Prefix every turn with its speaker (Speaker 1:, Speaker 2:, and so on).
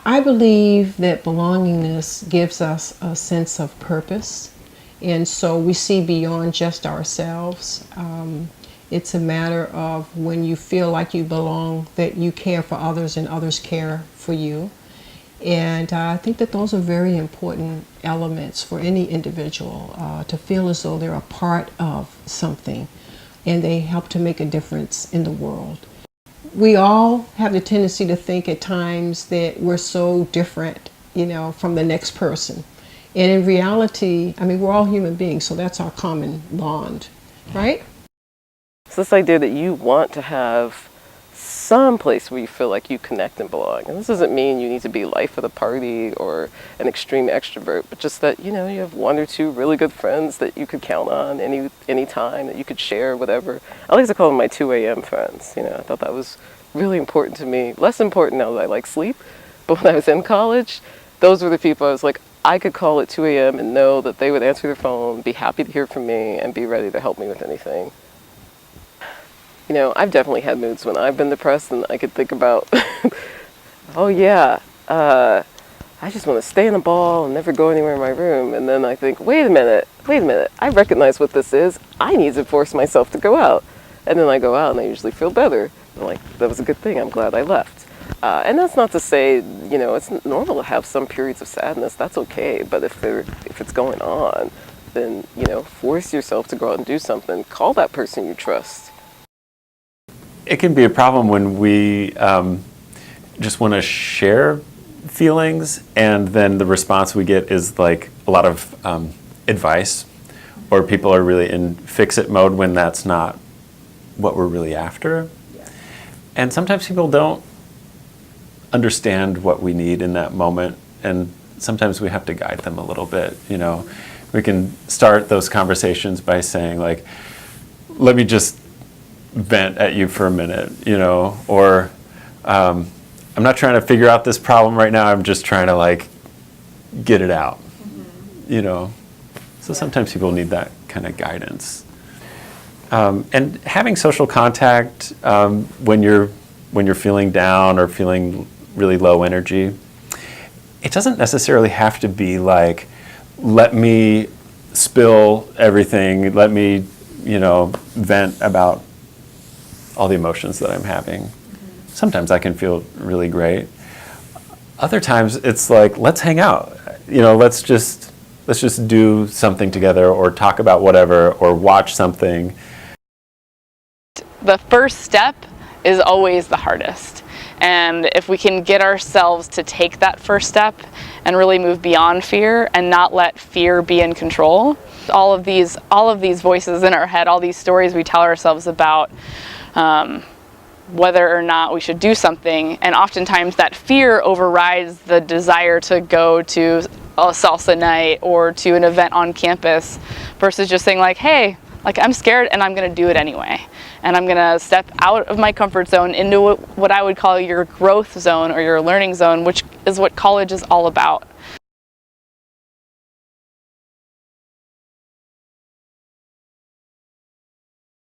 Speaker 1: I believe that belongingness gives us a sense of purpose, and so we see beyond just ourselves. It's a matter of when you feel like you belong, that you care for others and others care for you. And I think that those are very important elements for any individual, to feel as though they're a part of something and they help to make a difference in the world. We all have the tendency to think at times that we're so different, from the next person. And in reality, we're all human beings, so that's our common bond, right?
Speaker 2: So this idea that you want to have some place where you feel like you connect and belong. And this doesn't mean you need to be life of the party or an extreme extrovert, but just that, you have one or two really good friends that you could count on any time, that you could share whatever. I like to call them my 2 a.m. friends. I thought that was really important to me. Less important now that I like sleep, but when I was in college, those were the people I was like, I could call at 2 a.m. and know that they would answer their phone, be happy to hear from me, and be ready to help me with anything. I've definitely had moods when I've been depressed and I could think about, oh yeah, I just want to stay in a ball and never go anywhere in my room. And then I think, wait a minute, I recognize what this is. I need to force myself to go out. And then I go out and I usually feel better. I'm like, that was a good thing, I'm glad I left. And that's not to say, it's normal to have some periods of sadness, that's okay. But if it's going on, then, force yourself to go out and do something. Call that person you trust.
Speaker 3: It can be a problem when we just want to share feelings, and then the response we get is like a lot of advice, or people are really in fix-it mode when that's not what we're really after. Yeah. And sometimes people don't understand what we need in that moment, and sometimes we have to guide them a little bit. We can start those conversations by saying, like, let me just vent at you for a minute, or I'm not trying to figure out this problem right now, I'm just trying to get it out. So sometimes people need that kind of guidance. And having social contact when you're feeling down or feeling really low energy, it doesn't necessarily have to be like, let me spill everything, let me vent about all the emotions that I'm having. Mm-hmm. Sometimes I can feel really great. Other times it's like, let's hang out. Let's just do something together, or talk about whatever, or watch something.
Speaker 4: The first step is always the hardest. And if we can get ourselves to take that first step and really move beyond fear and not let fear be in control, all of these voices in our head, all these stories we tell ourselves about whether or not we should do something, and oftentimes that fear overrides the desire to go to a salsa night or to an event on campus, versus just saying like, hey, I'm scared and I'm going to do it anyway. And I'm going to step out of my comfort zone into what I would call your growth zone or your learning zone, which is what college is all about.